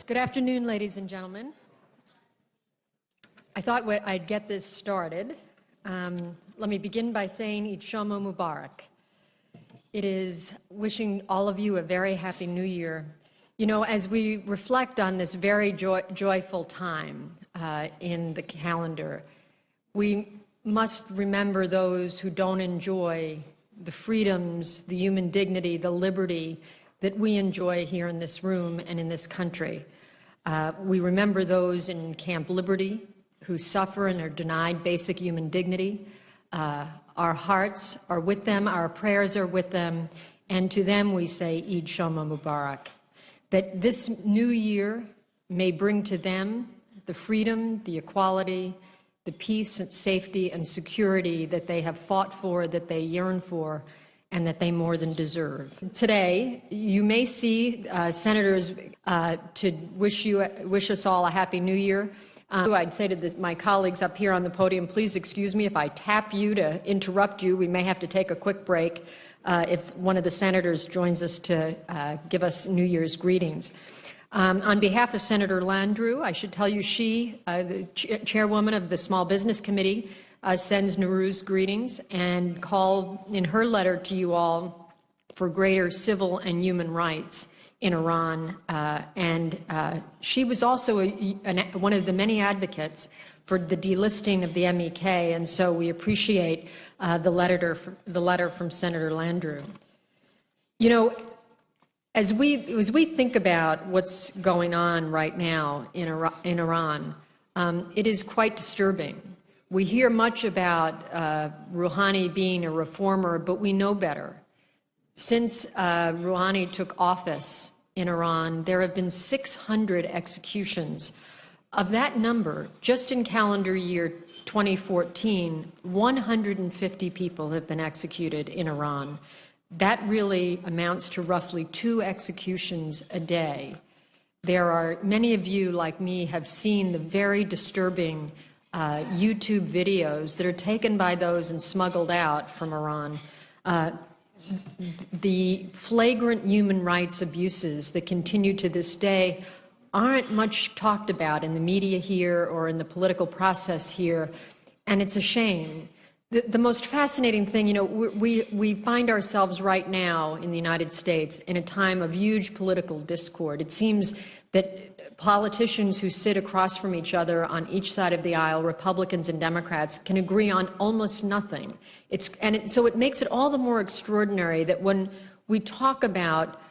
Good afternoon, ladies and gentlemen. I thought I'd get this started. Let me begin by saying Eid Shama Mubarak. It is wishing all of you a very happy new year. You know, as we reflect on this very joyful time in the calendar, we must remember those who don't enjoy the freedoms, the human dignity, the liberty that we enjoy here in this room and in this country. We remember those in Camp Liberty who suffer and are denied basic human dignity. Our hearts are with them, our prayers are with them, and to them we say Eid Shama Mubarak. That this new year may bring to them the freedom, the equality, the peace and safety and security that they have fought for, that they yearn for, and that they more than deserve. Today, you may see senators to wish us all a happy new year. I'd say to my colleagues up here on the podium, please excuse me if I tap you to interrupt you. We may have to take a quick break if one of the senators joins us to give us New Year's greetings. On behalf of Senator Landrieu, I should tell you she, the chairwoman of the Small Business Committee, sends Nowrouz greetings and called in her letter to you all for greater civil and human rights in Iran. She was also one of the many advocates for the delisting of the MEK, and so we appreciate the letter from Senator Landrieu. You know, as we think about what's going on right now in Iran, it is quite disturbing. We hear much about Rouhani being a reformer, but we know better. Since Rouhani took office in Iran, there have been 600 executions. Of that number, just in calendar year 2014, 150 people have been executed in Iran. That really amounts to roughly 2 executions a day. There are, many of you like me have seen the very disturbing YouTube videos that are taken by those and smuggled out from Iran. The flagrant human rights abuses that continue to this day aren't much talked about in the media here or in the political process here, and it's a shame. The most fascinating thing, you know, we find ourselves right now in the United States in a time of huge political discord. It seems that politicians who sit across from each other on each side of the aisle, Republicans and Democrats, can agree on almost nothing. So it makes it all the more extraordinary that when we talk about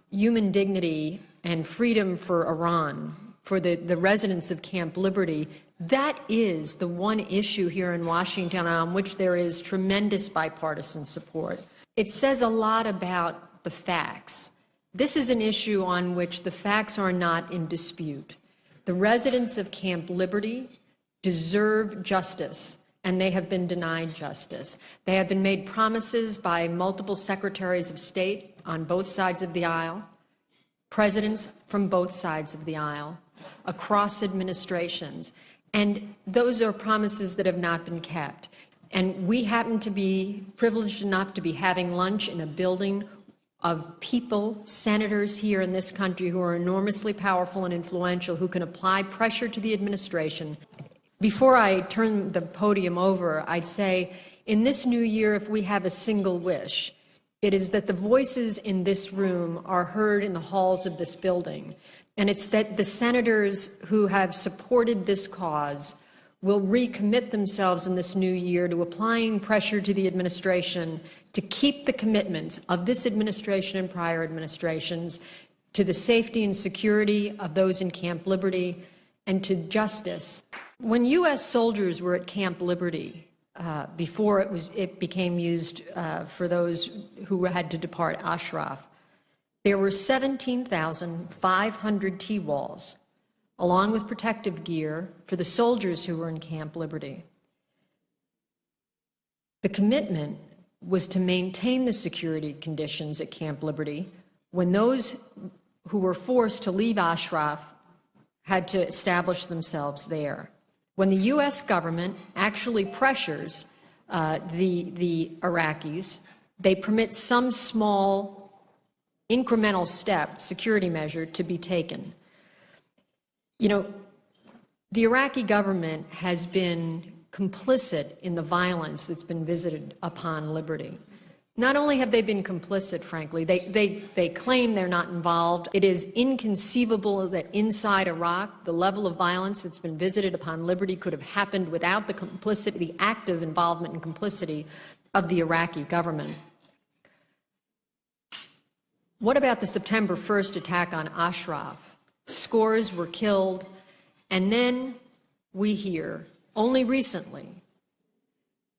human dignity and freedom for Iran, for the residents of Camp Liberty, that is the one issue here in Washington on which there is tremendous bipartisan support. It says a lot about the facts. This is an issue on which the facts are not in dispute. The residents of Camp Liberty deserve justice, and they have been denied justice. They have been made promises by multiple secretaries of state on both sides of the aisle, presidents from both sides of the aisle, across administrations, and those are promises that have not been kept. And we happen to be privileged enough to be having lunch in a building of people, senators here in this country who are enormously powerful and influential, who can apply pressure to the administration. Before I turn the podium over, I'd say, in this new year, if we have a single wish, it is that the voices in this room are heard in the halls of this building. And it's that the senators who have supported this cause will recommit themselves in this new year to applying pressure to the administration to keep the commitments of this administration and prior administrations to the safety and security of those in Camp Liberty and to justice. When U.S. soldiers were at Camp Liberty, before it became used for those who had to depart Ashraf, there were 17,500 T-walls, along with protective gear for the soldiers who were in Camp Liberty. The commitment was to maintain the security conditions at Camp Liberty when those who were forced to leave Ashraf had to establish themselves there. When the U.S. government actually pressures the Iraqis, they permit some small incremental step, security measure, to be taken. You know, the Iraqi government has been complicit in the violence that's been visited upon liberty. Not only have they been complicit, frankly, they claim they're not involved. It is inconceivable that inside Iraq, the level of violence that's been visited upon liberty could have happened without the complicity, the active involvement and complicity of the Iraqi government. What about the September 1st attack on Ashraf? Scores were killed, and then we hear, only recently,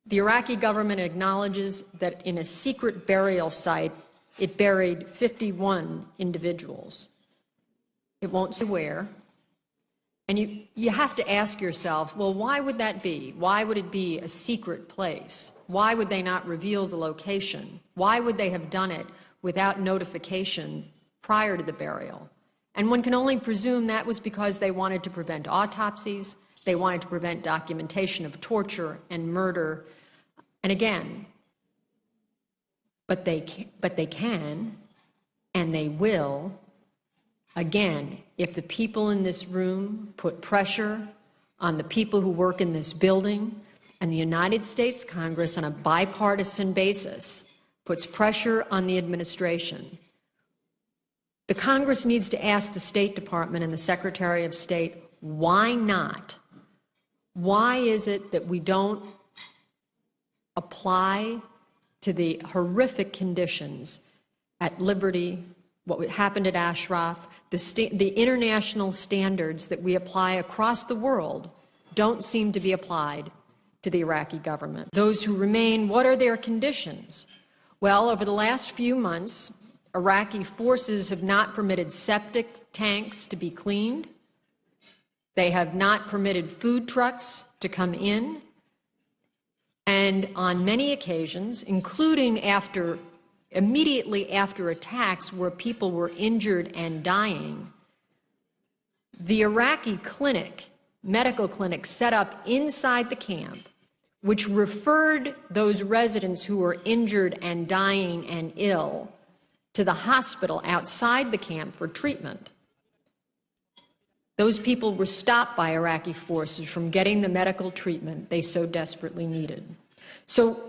the Iraqi government acknowledges that in a secret burial site, it buried 51 individuals. It won't say where. And you have to ask yourself, well, why would that be? Why would it be a secret place? Why would they not reveal the location? Why would they have done it without notification prior to the burial? And one can only presume that was because they wanted to prevent autopsies, they wanted to prevent documentation of torture and murder. And again, but they can, and they will, again, if the people in this room put pressure on the people who work in this building, and the United States Congress on a bipartisan basis puts pressure on the administration. The Congress needs to ask the State Department and the Secretary of State, why not? Why is it that we don't apply to the horrific conditions at Liberty, what happened at Ashraf, the international standards that we apply across the world don't seem to be applied to the Iraqi government. Those who remain, what are their conditions? Well, over the last few months, Iraqi forces have not permitted septic tanks to be cleaned. They have not permitted food trucks to come in. And on many occasions, including immediately after attacks where people were injured and dying, the Iraqi medical clinic set up inside the camp, which referred those residents who were injured and dying and ill to the hospital outside the camp for treatment. Those people were stopped by Iraqi forces from getting the medical treatment they so desperately needed. So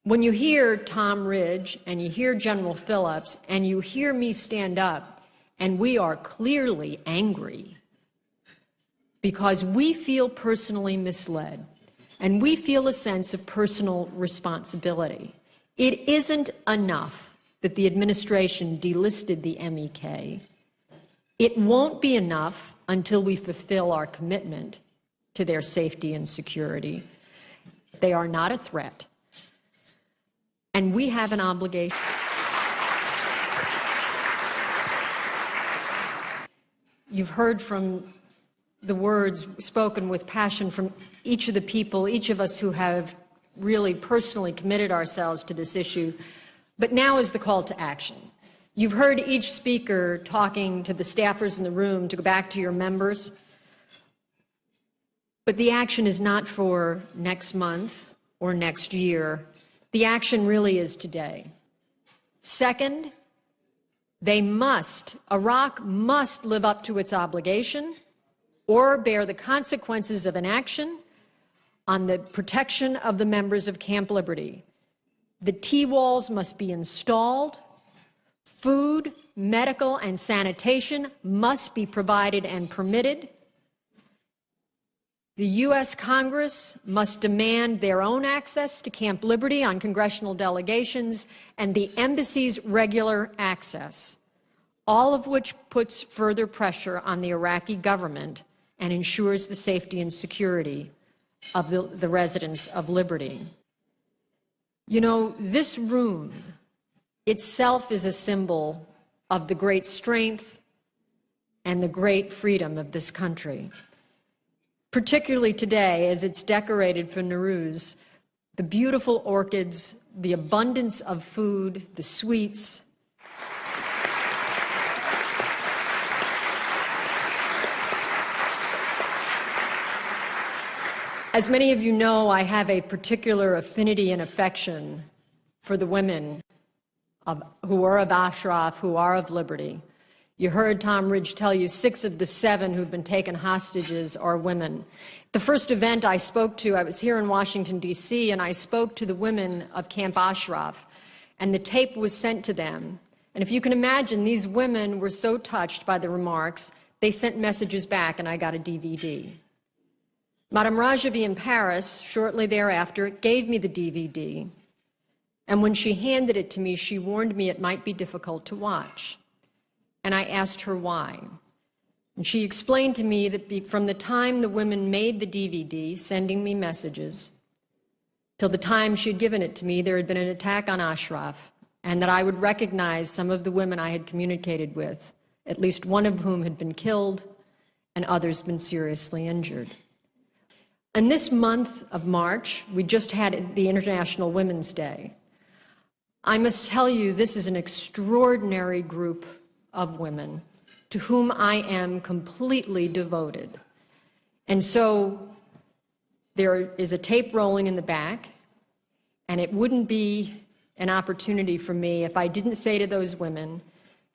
when you hear Tom Ridge and you hear General Phillips and you hear me stand up, and we are clearly angry because we feel personally misled and we feel a sense of personal responsibility. It isn't enough that the administration delisted the MEK. It won't be enough until we fulfill our commitment to their safety and security. They are not a threat. And we have an obligation. You've heard from the words spoken with passion from each of the people, each of us who have really personally committed ourselves to this issue. But now is the call to action. You've heard each speaker talking to the staffers in the room to go back to your members. But the action is not for next month or next year. The action really is today. Second, Iraq must live up to its obligation or bear the consequences of inaction on the protection of the members of Camp Liberty. The T-walls must be installed. Food, medical, and sanitation must be provided and permitted. The U.S. Congress must demand their own access to Camp Liberty on congressional delegations and the embassy's regular access, all of which puts further pressure on the Iraqi government and ensures the safety and security of the residents of Liberty. You know, this room itself is a symbol of the great strength and the great freedom of this country. Particularly today, as it's decorated for Nowroz, the beautiful orchids, the abundance of food, the sweets. As many of you know, I have a particular affinity and affection for the women who are of Ashraf, who are of Liberty. You heard Tom Ridge tell you 6 of the 7 who've been taken hostages are women. The first event I spoke to, I was here in Washington, D.C., and I spoke to the women of Camp Ashraf, and the tape was sent to them. And if you can imagine, these women were so touched by the remarks, they sent messages back, and I got a DVD. Madame Rajavi in Paris, shortly thereafter, gave me the DVD. And when she handed it to me, she warned me it might be difficult to watch. And I asked her why. And she explained to me that from the time the women made the DVD, sending me messages, till the time she had given it to me, there had been an attack on Ashraf, and that I would recognize some of the women I had communicated with, at least one of whom had been killed and others been seriously injured. And this month of March, we just had the International Women's Day. I must tell you, this is an extraordinary group of women to whom I am completely devoted. And so there is a tape rolling in the back, and it wouldn't be an opportunity for me if I didn't say to those women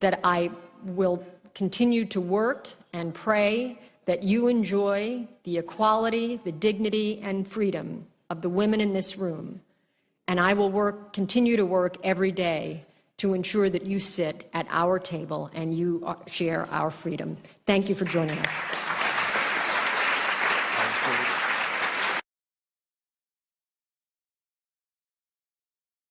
that I will continue to work and pray that you enjoy the equality, the dignity, and freedom of the women in this room. And I will continue to work every day to ensure that you sit at our table and you share our freedom. Thank you for joining us.